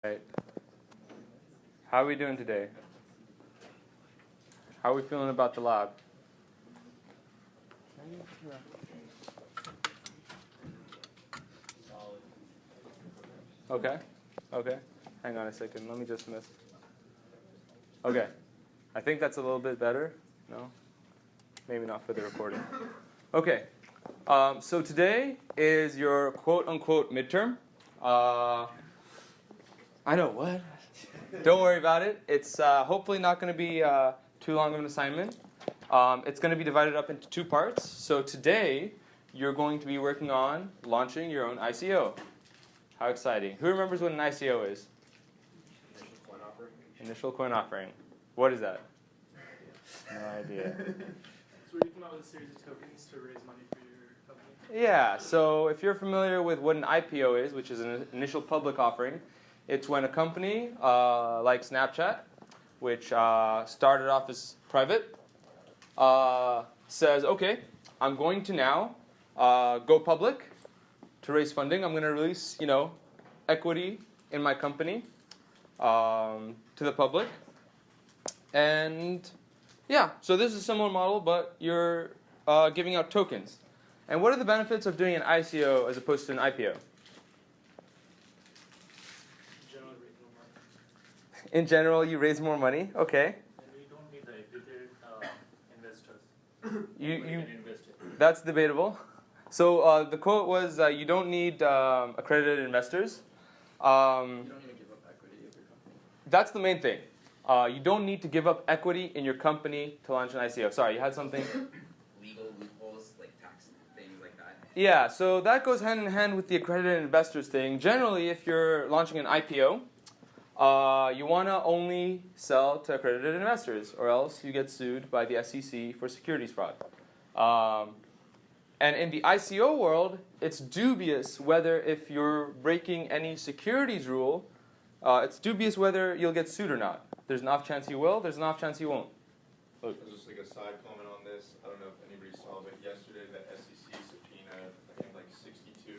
Right. How are we doing today? How are we feeling about the lab? Okay. Okay. Hang on a second. Let me just miss. Okay. I think that's a little bit better. No? Maybe not for the recording. Okay. So today is your quote-unquote midterm. I know, what? Don't worry about it. It's hopefully not going to be too long of an assignment. It's going to be divided up into two parts. So today, you're going to be working on launching your own ICO. How exciting. Who remembers what an ICO is? Initial coin offering. Initial coin offering. What is that? No idea. So you come out with a series of tokens to raise money for your company? Yeah, so if you're familiar with what an IPO is, which is an initial public offering, it's when a company like Snapchat, which started off as private, says, okay, I'm going to now go public to raise funding. I'm going to release, equity in my company to the public. And yeah, so this is a similar model, but you're giving out tokens. And what are the benefits of doing an ICO as opposed to an IPO? In general, you raise more money. Okay. And we don't need the accredited investors. You that's debatable. So the quote was, you don't need accredited investors. You don't need to give up equity of your company. That's the main thing. You don't need to give up equity in your company to launch an ICO. Sorry, you had something? Legal loopholes, like tax things like that. Yeah, so that goes hand in hand with the accredited investors thing. Generally, if you're launching an IPO, you want to only sell to accredited investors, or else you get sued by the SEC for securities fraud. And in the ICO world, it's dubious whether if you're breaking any securities rule, it's dubious whether you'll get sued or not. There's an off chance you will, there's an off chance you won't. Look. Just like a side comment on this, I don't know if anybody saw, but yesterday the SEC subpoenaed, I think, like 62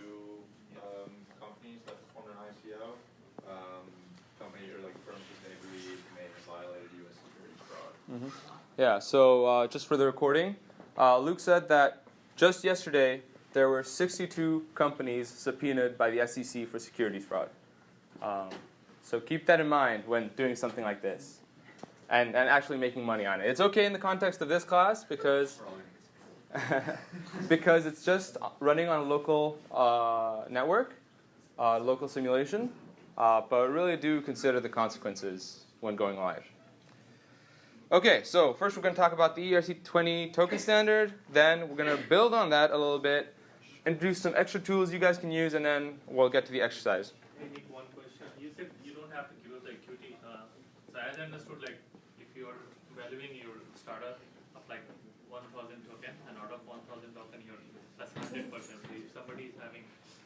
companies that performed an ICO. Companies or like firms that they believe may have violated U.S. securities fraud. Mm-hmm. Yeah, so just for the recording, Luke said that just yesterday there were 62 companies subpoenaed by the SEC for securities fraud. So keep that in mind when doing something like this and actually making money on it. It's okay in the context of this class because because it's just running on a local network, local simulation. But really do consider the consequences when going live. Okay, so first we're going to talk about the ERC20 token standard. Then we're going to build on that a little bit, introduce some extra tools you guys can use, and then we'll get to the exercise. I need one question. You said you don't have to give up the equity. So as I understood, like if you're valuing your startup of like 1,000 token, and out of 1,000 token, you're plus 100%. If somebody is having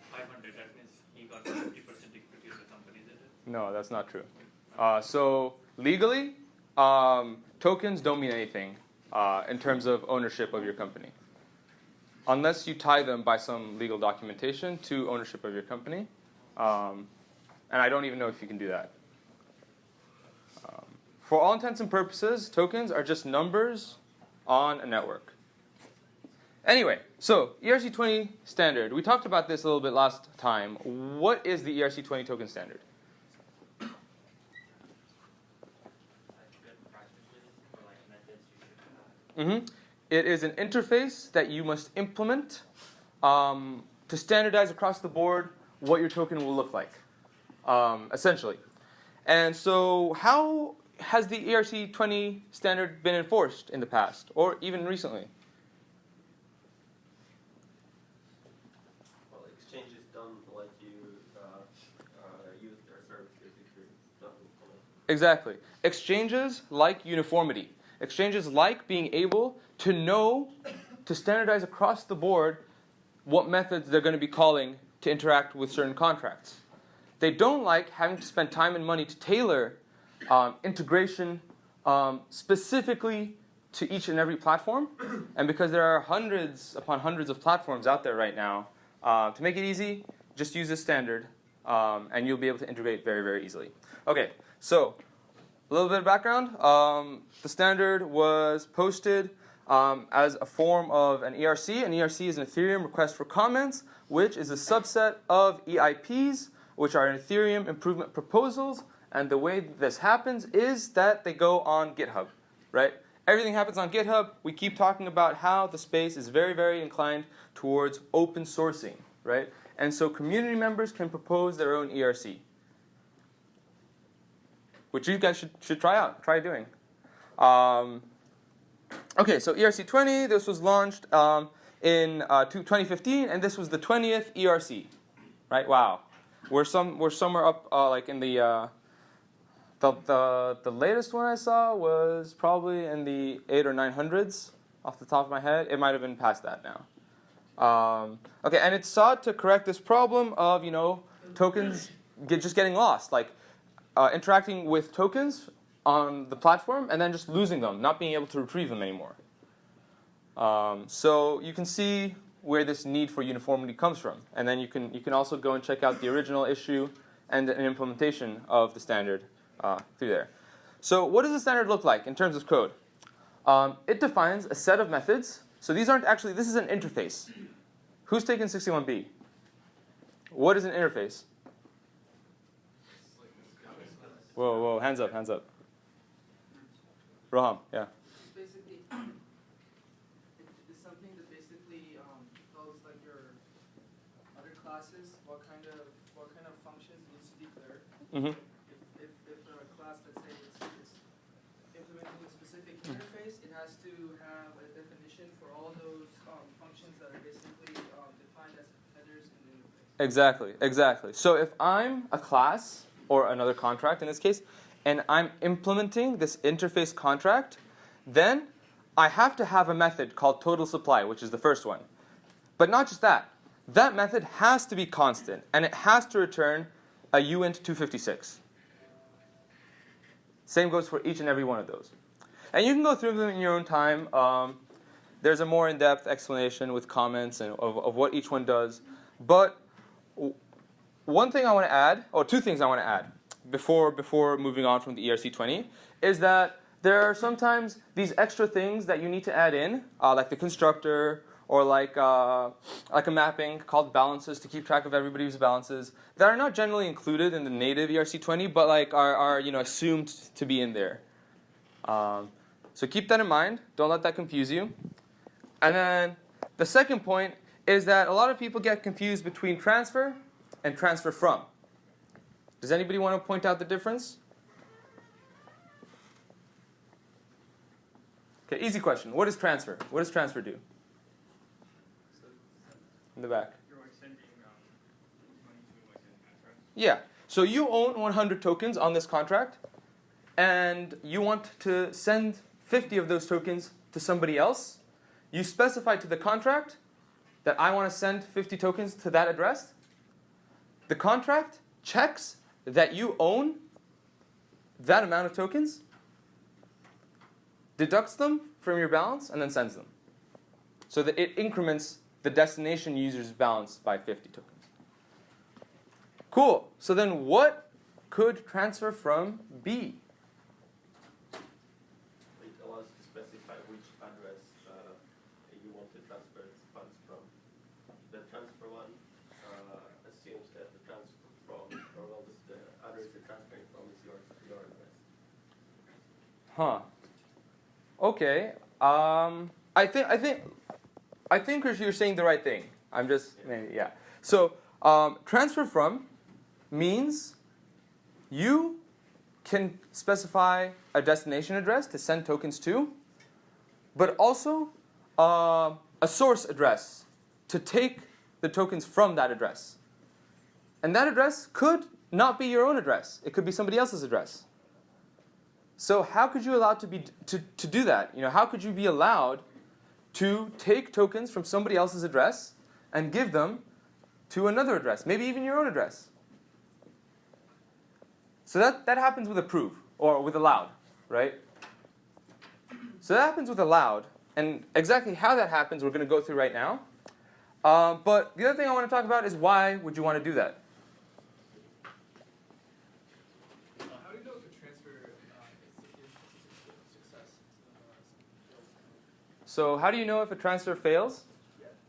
500, that means he got 50% equity of the company, is it? No, that's not true. So legally, tokens don't mean anything in terms of ownership of your company, unless you tie them by some legal documentation to ownership of your company. And I don't even know if you can do that. For all intents and purposes, tokens are just numbers on a network. Anyway, so ERC20 standard. We talked about this a little bit last time. What is the ERC20 token standard? Mm-hmm. It is an interface that you must implement to standardize across the board what your token will look like, essentially. And so how has the ERC20 standard been enforced in the past, or even recently? Well, exchanges don't let you use their services if you're not implementing. Exactly. Exchanges like uniformity. Exchanges like being able to know, to standardize across the board what methods they're going to be calling to interact with certain contracts. They don't like having to spend time and money to tailor integration specifically to each and every platform. And because there are hundreds upon hundreds of platforms out there right now, to make it easy, just use this standard and you'll be able to integrate very, very easily. Okay, so a little bit of background. The standard was posted as a form of an ERC. An ERC is an Ethereum request for comments, which is a subset of EIPs, which are Ethereum improvement proposals. And the way this happens is that they go on GitHub, right? Everything happens on GitHub. We keep talking about how the space is very, very inclined towards open sourcing, right? And so community members can propose their own ERC, which you guys should try doing. Okay, so ERC20, this was launched in 2015, and this was the 20th ERC, right? Wow, we're somewhere up like in the latest one I saw was probably in the 800s or 900s off the top of my head. It might have been past that now. Okay, and it sought to correct this problem of tokens just getting lost, like interacting with tokens on the platform and then just losing them, not being able to retrieve them anymore. So you can see where this need for uniformity comes from, and then you can also go and check out the original issue and an implementation of the standard through there. So what does the standard look like in terms of code? It defines a set of methods. So these aren't actually, this is an interface. Who's taken 61B? What is an interface? Whoa, hands up. Roham, yeah. It's basically, it's something that basically tells like your other classes what kind of functions needs to declare. Mm-hmm. If a class, let's say it's implementing a specific interface, it has to have a definition for all those functions that are basically defined as headers in the interface. Exactly. So if I'm a class, or another contract in this case, and I'm implementing this interface contract, then I have to have a method called total supply, which is the first one. But not just that. That method has to be constant, and it has to return a uint 256. Same goes for each and every one of those. And you can go through them in your own time. There's a more in-depth explanation with comments and of what each one does. But one thing I want to add, or two things I want to add before moving on from the ERC20, is that there are sometimes these extra things that you need to add in, like the constructor, or like a mapping called balances to keep track of everybody's balances, that are not generally included in the native ERC20, but like are assumed to be in there. So keep that in mind. Don't let that confuse you. And then the second point is that a lot of people get confused between transfer and transfer from. Does anybody want to point out the difference? Okay, easy question. What is transfer? What does transfer do? In the back. You're sending money to an contract. Yeah. So you own 100 tokens on this contract, and you want to send 50 of those tokens to somebody else. You specify to the contract that I want to send 50 tokens to that address. The contract checks that you own that amount of tokens, deducts them from your balance, and then sends them. So that it increments the destination user's balance by 50 tokens. Cool. So then what could transfer from be? It allows you to specify which address you want to transfer funds from. The transfer one assumes that the transfer from, or well, the address you're transferring from is your address. Huh. Okay. I think you're saying the right thing. I'm just maybe, yeah. So transfer from means you can specify a destination address to send tokens to, but also a source address to take the tokens from that address. And that address could not be your own address. It could be somebody else's address. So how could you allow to do that? How could you be allowed to take tokens from somebody else's address and give them to another address, maybe even your own address? So that happens with approve, or with allowed, right? So that happens with allowed, and exactly how that happens we're going to go through right now. But the other thing I want to talk about is why would you want to do that? So how do you know if a transfer fails?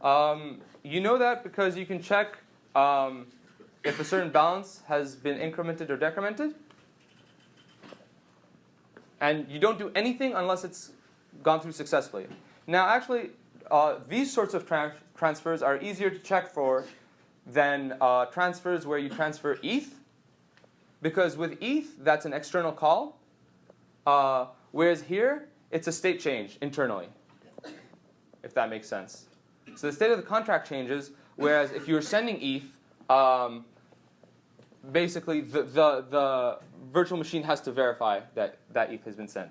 You know that because you can check if a certain balance has been incremented or decremented. And you don't do anything unless it's gone through successfully. Now, actually, these sorts of transfers are easier to check for than transfers where you transfer ETH. Because with ETH, that's an external call. Whereas here, it's a state change internally, if that makes sense. So the state of the contract changes, whereas if you were sending ETH, basically the virtual machine has to verify that ETH has been sent.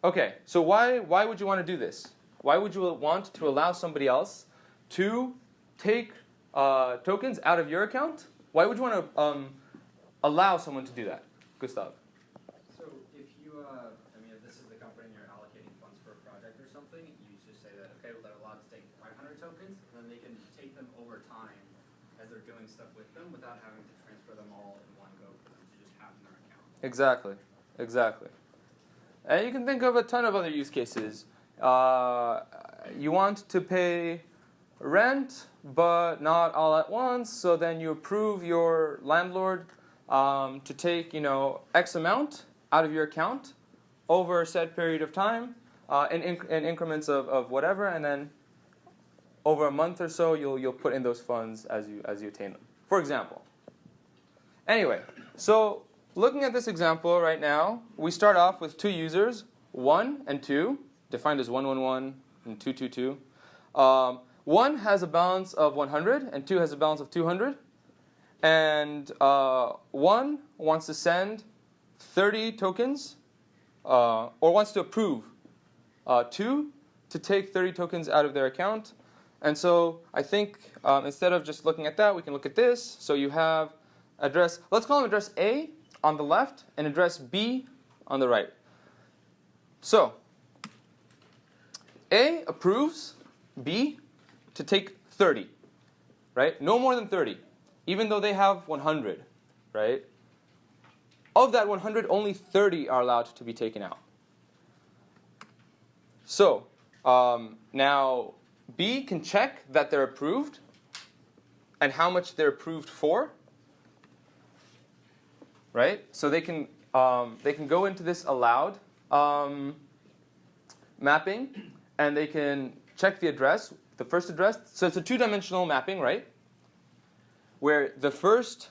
Okay, so why would you want to do this? Why would you want to allow somebody else to take tokens out of your account? Why would you want to allow someone to do that, Gustav? So if you, if this is the company and you're allocating funds for a project or something, you just say that, okay, well, they're allowed to take 500 tokens, and then they can take them over time as they're doing stuff with them without having to transfer them all in one go for them to just have in their account. Exactly. And you can think of a ton of other use cases. You want to pay rent, but not all at once, so then you approve your landlord to take, X amount out of your account over a set period of time in increments of whatever, and then over a month or so, you'll put in those funds as you attain them. For example. Anyway, so looking at this example right now, we start off with two users, 1 and 2, defined as 111 and 222. 1 has a balance of 100 and 2 has a balance of 200. And 1 wants to send 30 tokens, or wants to approve 2 to take 30 tokens out of their account. And so I think instead of just looking at that, we can look at this. So you have address, let's call them address A on the left and address B on the right. So A approves B to take 30, right? No more than 30, even though they have 100, right? Of that 100, only 30 are allowed to be taken out. So now B can check that they're approved and how much they're approved for, right? So they can go into this allowed mapping, and they can check the address, the first address. So it's a two-dimensional mapping, right? Where the first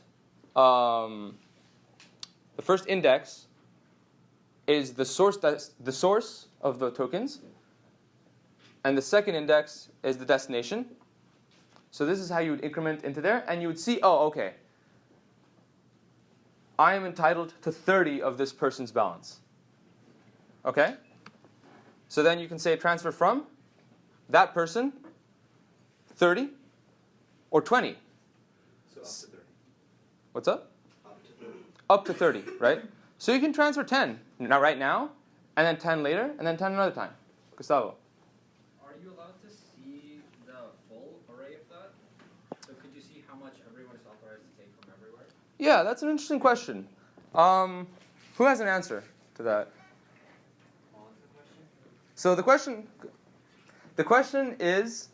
index is the source of the tokens, and the second index is the destination. So this is how you would increment into there, and you would see, oh, okay, I am entitled to 30 of this person's balance. Okay? So then you can say transfer from that person, 30, or 20. So up to 30. What's up? Up to 30. Up to 30, right? So you can transfer 10 right now, and then 10 later, and then 10 another time. Gustavo. Are you allowed to see the full array of that? So could you see how much everyone is authorized to take from everywhere? Yeah, that's an interesting question. Who has an answer to that? So the question is,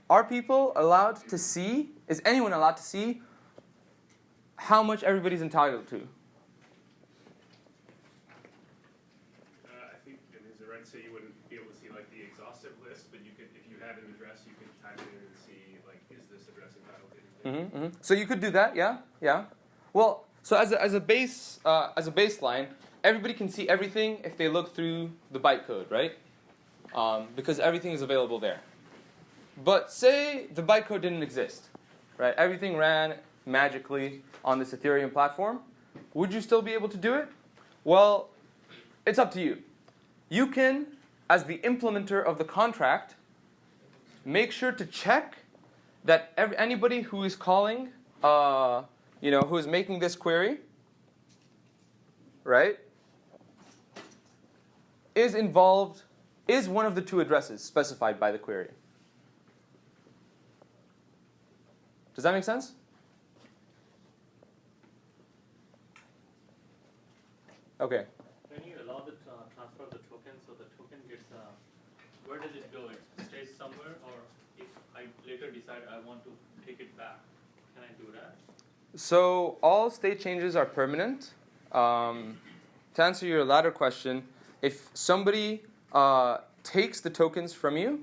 are people allowed to see, is anyone allowed to see how much everybody's entitled to? I think it is right. So you wouldn't be able to see like the exhaustive list, but you could, if you had an address, you could type it in and see like, is this address entitled to anything? So you could do that, yeah. Well, so as a baseline, everybody can see everything if they look through the bytecode, right? Because everything is available there. But say the bytecode didn't exist, right? Everything ran magically on this Ethereum platform. Would you still be able to do it? Well, it's up to you. You can, as the implementer of the contract, make sure to check that anybody who is calling, who is making this query, right, is one of the two addresses specified by the query. Does that make sense? When Okay. you allow where does it go? It stays somewhere, or if I later decide I want to take it back, can I do that? So all state changes are permanent. To answer your latter question, if somebody takes the tokens from you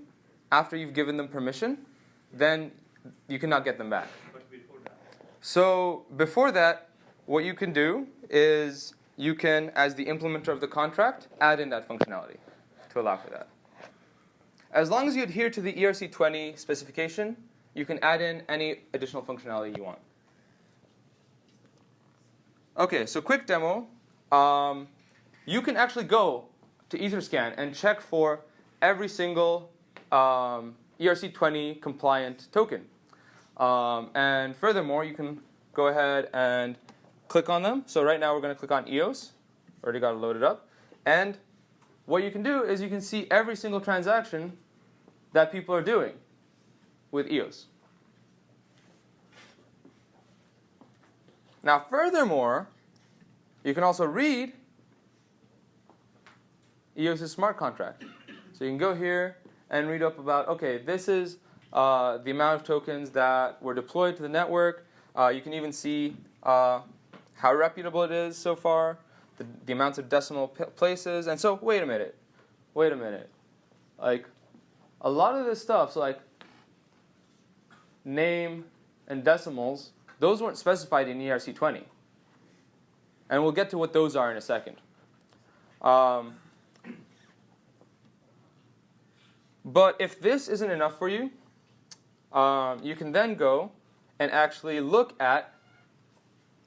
after you've given them permission, then you cannot get them back. But before that? So before that, what you can do is you can, as the implementer of the contract, add in that functionality to allow for that. As long as you adhere to the ERC20 specification, you can add in any additional functionality you want. Okay, so quick demo. You can actually go to Etherscan and check for every single ERC20 compliant token. And furthermore, you can go ahead and click on them. So right now we're going to click on EOS. Already got it loaded up. And what you can do is you can see every single transaction that people are doing with EOS. Now furthermore, you can also read EOS's smart contract. So you can go here and read up about, okay, this is the amount of tokens that were deployed to the network. You can even see how reputable it is so far, the amounts of decimal places. And so, wait a minute. Like, a lot of this stuff, so like name and decimals, those weren't specified in ERC20. And we'll get to what those are in a second. But if this isn't enough for you, you can then go and actually look at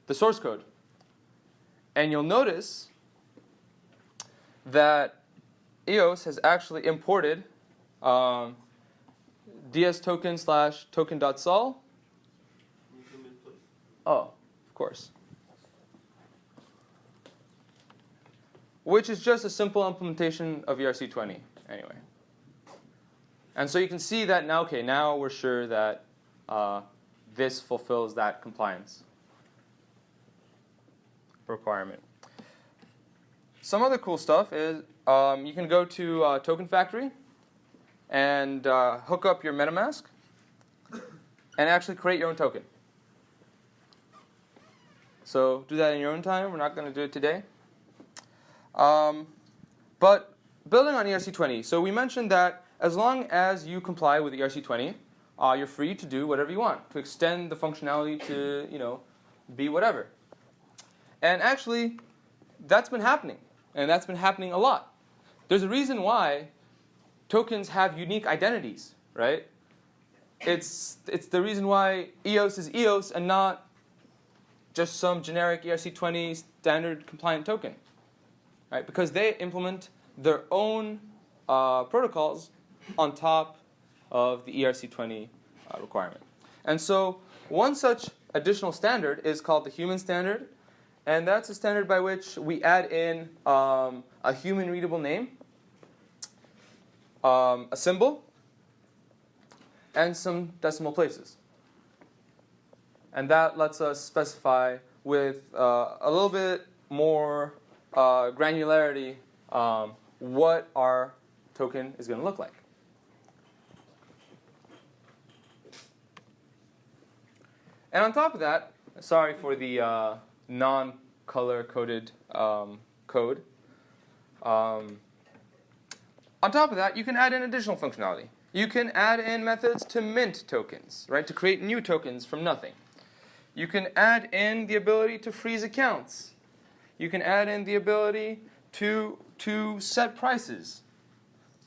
the source code. And you'll notice that EOS has actually imported dstoken/token.sol. Oh, of course. Which is just a simple implementation of ERC20 anyway. And so you can see that now, okay, now we're sure that this fulfills that compliance requirement. Some other cool stuff is you can go to Token Factory and hook up your MetaMask and actually create your own token. So do that in your own time. We're not going to do it today. But building on ERC20, so we mentioned that as long as you comply with ERC20, you're free to do whatever you want, to extend the functionality to, be whatever. And actually, that's been happening, and that's been happening a lot. There's a reason why tokens have unique identities, right? It's the reason why EOS is EOS and not just some generic ERC20 standard compliant token, right? Because they implement their own protocols on top of the ERC20 requirement. And so one such additional standard is called the human standard, and that's a standard by which we add in a human readable name, a symbol, and some decimal places. And that lets us specify with a little bit more granularity what our token is going to look like. And on top of that, sorry for the non-color coded code. On top of that, you can add in additional functionality. You can add in methods to mint tokens, right? To create new tokens from nothing. You can add in the ability to freeze accounts. You can add in the ability to set prices,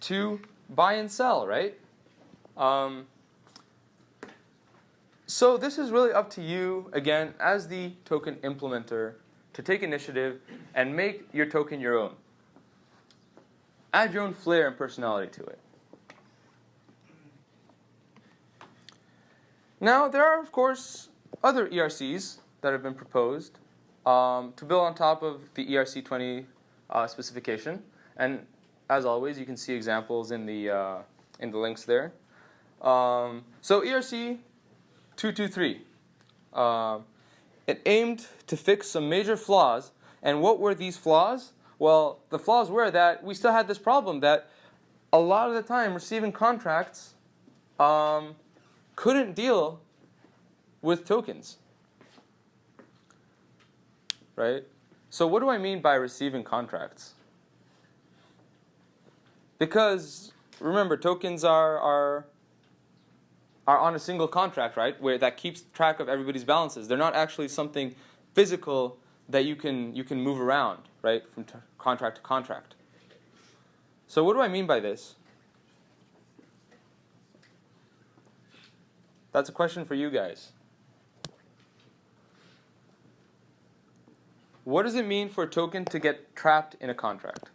to buy and sell, right? So this is really up to you, again, as the token implementer, to take initiative and make your token your own. Add your own flair and personality to it. Now, there are, of course, other ERCs that have been proposed to build on top of the ERC20 specification. And as always, you can see examples in the links there. So ERC 223. It aimed to fix some major flaws. And what were these flaws? Well, the flaws were that we still had this problem that a lot of the time, receiving contracts couldn't deal with tokens. Right? So what do I mean by receiving contracts? Because, remember, tokens are on a single contract, right? Where that keeps track of everybody's balances. They're not actually something physical that you can move around, right, from contract to contract. So what do I mean by this? That's a question for you guys. What does it mean for a token to get trapped in a contract?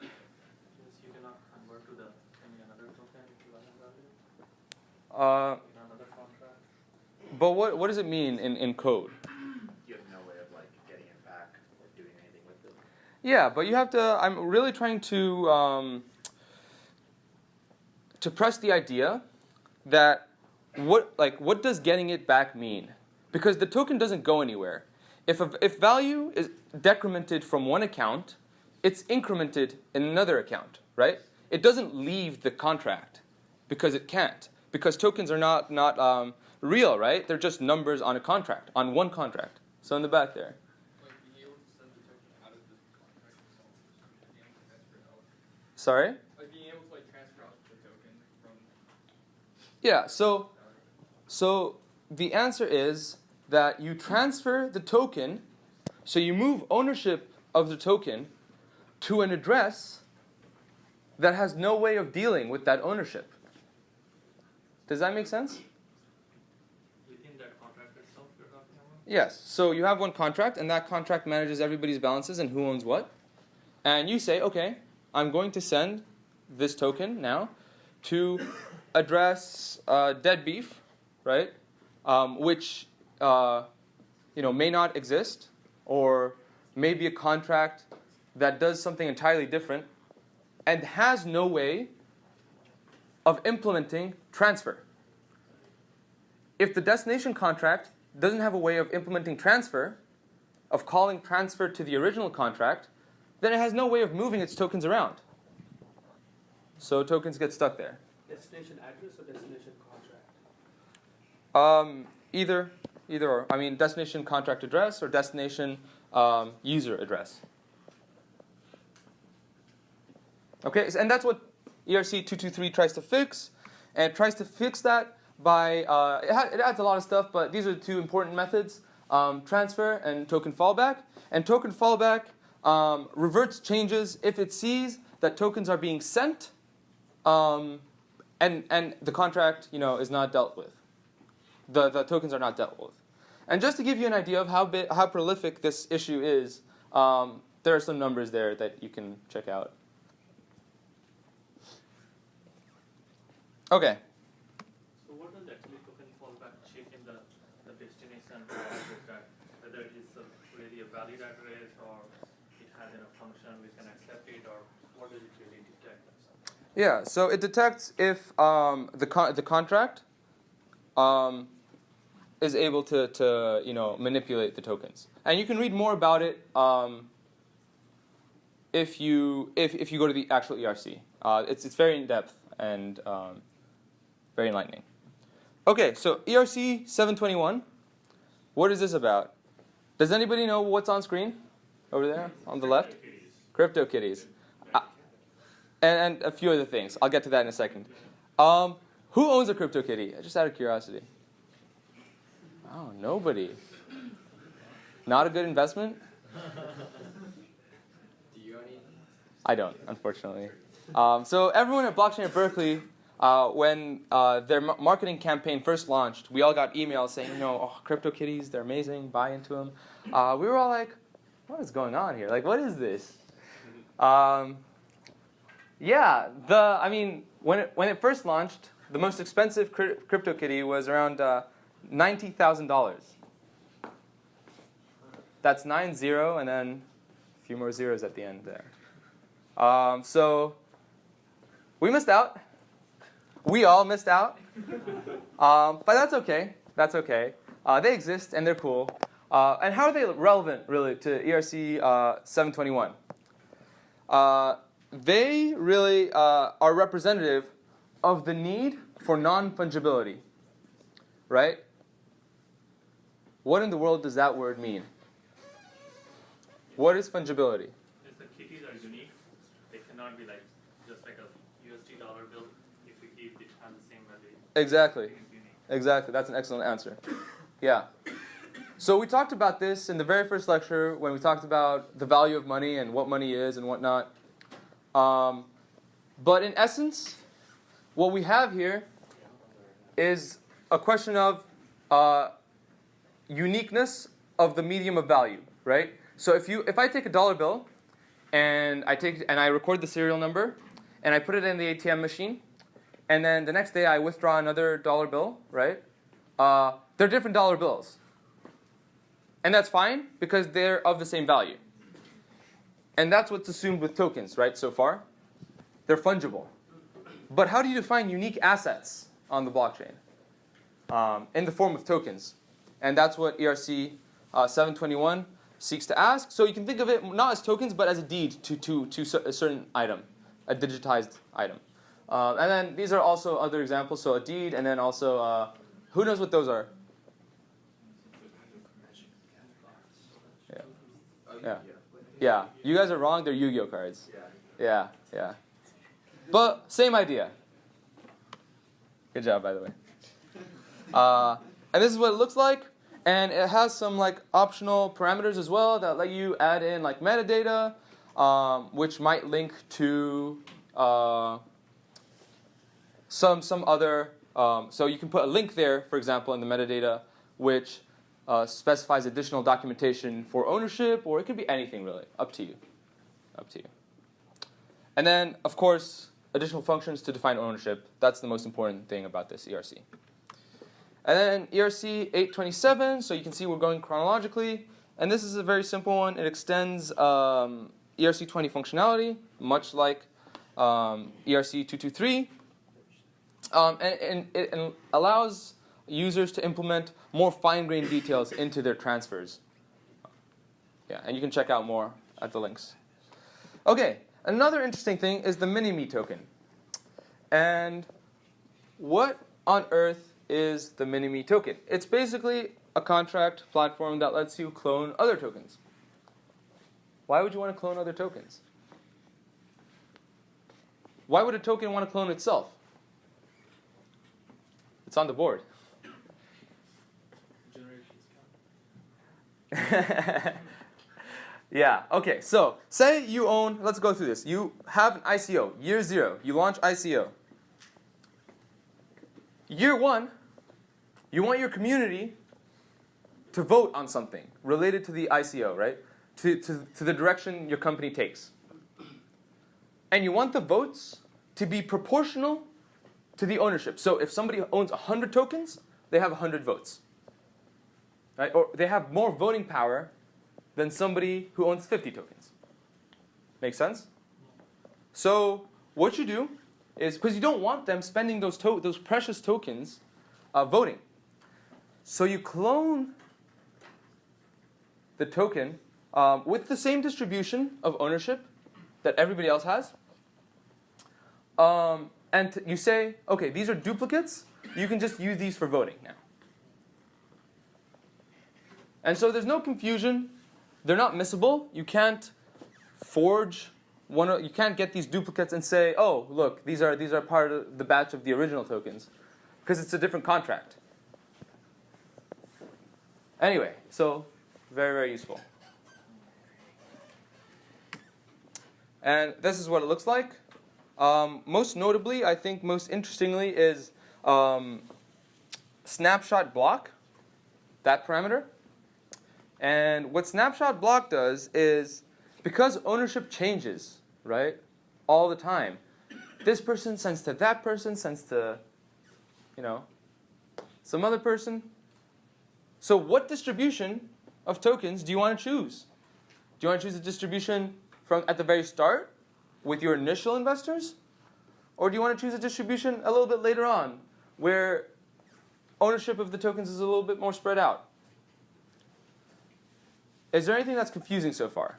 Means you cannot convert to any another token if you value in another contract. But what does it mean in code? You have no way of like getting it back or doing anything with it. Yeah, but you have to. I'm really trying to press the idea that what does getting it back mean? Because the token doesn't go anywhere. If value is decremented from one account, it's incremented in another account, right? It doesn't leave the contract because it can't. Because tokens are not real, right? They're just numbers on a contract, on one contract. So in the back there. Like being able to send the token out of the contract itself, being able to transfer it out. Sorry? Like being able to like transfer out the token from. Yeah. So the answer is that you transfer the token, so you move ownership of the token to an address that has no way of dealing with that ownership. Does that make sense? Within that contract itself you're talking about? Yes. So you have one contract, and that contract manages everybody's balances and who owns what. And you say, okay, I'm going to send this token now to address dead beef, right? Which may not exist, or may be a contract that does something entirely different, and has no way of implementing transfer. If the destination contract doesn't have a way of implementing transfer, of calling transfer to the original contract, then it has no way of moving its tokens around. So tokens get stuck there. Destination address or destination contract? Either or. I mean, destination contract address or destination user address. Okay, and that's what ERC 223 tries to fix. And it tries to fix that by, it adds a lot of stuff, but these are the two important methods, transfer and token fallback. And token fallback reverts changes if it sees that tokens are being sent and the contract is not dealt with. The tokens are not dealt with. And just to give you an idea of how prolific this issue is, there are some numbers there that you can check out. Okay. So what does actually token fallback check in the destination address, whether it is really a valid address or it has a function we can accept it, or what does it really detect? Yeah, so it detects if the contract is able to manipulate the tokens, and you can read more about it if you go to the actual ERC. It's very in depth and very enlightening. Okay, so ERC 721. What is this about? Does anybody know what's on screen over there on the left? CryptoKitties. And a few other things. I'll get to that in a second. Who owns a CryptoKitty? Just out of curiosity. Oh, nobody. Not a good investment? Do you own any? I don't, unfortunately. So everyone at Blockchain at Berkeley, when their marketing campaign first launched, we all got emails saying, CryptoKitties, they're amazing, buy into them. We were all like, what is going on here? Like, what is this? When it first launched, the most expensive CryptoKitty was around $90,000. That's 90 and then a few more zeros at the end there. So we missed out. We all missed out. But that's okay. That's okay. They exist and they're cool. And how are they relevant, really, to ERC 721? they really are representative of the need for non-fungibility, right? What in the world does that word mean? What is fungibility? If the kitties are unique, they cannot be like just like a USD dollar bill. If we keep it on the same value, Exactly. it's unique. Exactly. That's an excellent answer. Yeah. So we talked about this in the very first lecture when we talked about the value of money and what money is and whatnot. But in essence, what we have here is a question of uniqueness of the medium of value, right? So if I take a dollar bill and I record the serial number and I put it in the ATM machine, and then the next day I withdraw another dollar bill, right? They're different dollar bills. And that's fine because they're of the same value. And that's what's assumed with tokens, right, so far. They're fungible. But how do you define unique assets on the blockchain? In the form of tokens. And that's what ERC 721 seeks to ask. So you can think of it not as tokens, but as a deed to a certain item, a digitized item. And then these are also other examples. So a deed, and then also, who knows what those are? Yeah. Yeah. You guys are wrong. They're Yu-Gi-Oh cards. Yeah. Yeah. But same idea. Good job, by the way. And this is what it looks like. And it has some like optional parameters as well that let you add in like metadata, which might link to some other. So you can put a link there, for example, in the metadata, which specifies additional documentation for ownership, or it could be anything really. Up to you. Up to you. And then, of course, additional functions to define ownership. That's the most important thing about this ERC. And then ERC 827, so you can see we're going chronologically. And this is a very simple one. It extends ERC 20 functionality, much like ERC 223. And it allows users to implement more fine-grained details into their transfers. Yeah, and you can check out more at the links. Okay, another interesting thing is the mini-me token. And what on earth is the mini-me token? It's basically a contract platform that lets you clone other tokens. Why would you want to clone other tokens? Why would a token want to clone itself? It's on the board. Yeah, okay, so say you own, let's go through this. You have an ICO, year 0, you launch ICO. Year 1, you want your community to vote on something related to the ICO, right? To the direction your company takes. And you want the votes to be proportional to the ownership. So if somebody owns 100 tokens, they have 100 votes. Right? Or they have more voting power than somebody who owns 50 tokens. Make sense? So what you do is, because you don't want them spending those precious tokens voting. So you clone the token with the same distribution of ownership that everybody else has. And you say, okay, these are duplicates. You can just use these for voting now. And so there's no confusion. They're not missable. You can't forge you can't get these duplicates and say, oh, look, these are part of the batch of the original tokens, because it's a different contract. Anyway, so very, very useful. And this is what it looks like. Most notably, I think most interestingly is snapshot block, that parameter. And what snapshot block does is, because ownership changes, right, all the time, this person sends to that person, sends to, some other person. So what distribution of tokens do you want to choose? Do you want to choose a distribution from at the very start with your initial investors? Or do you want to choose a distribution a little bit later on where ownership of the tokens is a little bit more spread out? Is there anything that's confusing so far?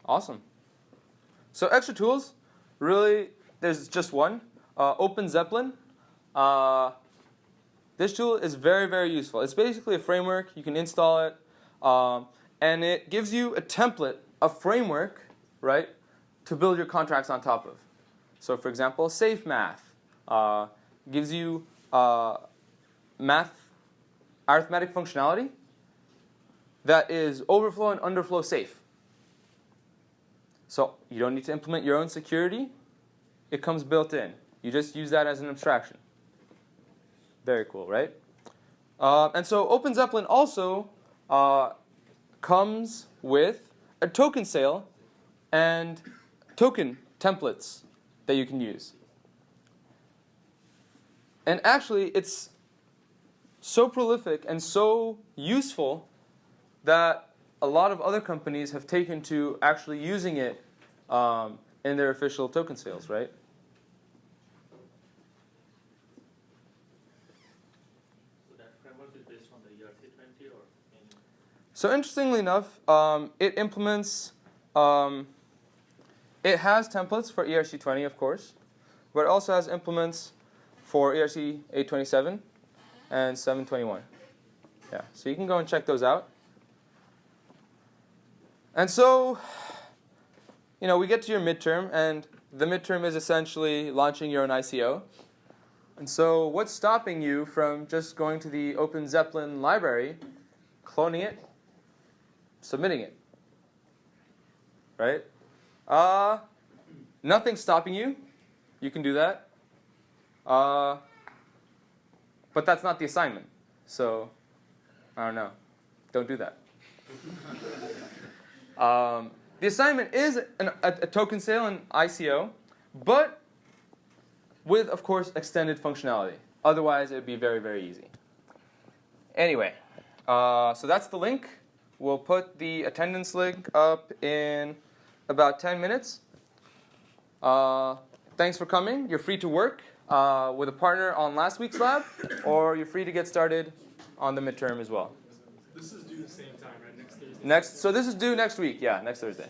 Awesome. So extra tools, really, there's just one. Open Zeppelin. This tool is very, very useful. It's basically a framework. You can install it. And it gives you a template, a framework, right, to build your contracts on top of. So for example, Safe Math gives you math arithmetic functionality that is overflow and underflow safe. So you don't need to implement your own security. It comes built in. You just use that as an abstraction. Very cool, right? And so Open Zeppelin also comes with a token sale and token templates that you can use. And actually, it's so prolific and so useful that a lot of other companies have taken to actually using it in their official token sales, right? So that framework is based on the ERC20 or any? So interestingly enough, it implements, it has templates for ERC20, of course, but it also has implements for ERC 827 and 721. Yeah, so you can go and check those out. And so, we get to your midterm, and the midterm is essentially launching your own ICO. And so what's stopping you from just going to the Open Zeppelin library, cloning it, submitting it? Right? Nothing's stopping you. You can do that. But that's not the assignment. So, I don't know. Don't do that. The assignment is a token sale and ICO, but with, of course, extended functionality. Otherwise, it would be very, very easy. Anyway, so that's the link. We'll put the attendance link up in about 10 minutes. Thanks for coming. You're free to work with a partner on last week's lab, or you're free to get started on the midterm as well. This is due the same time, right? Next Thursday? So this is due next week. Yeah, next Thursday.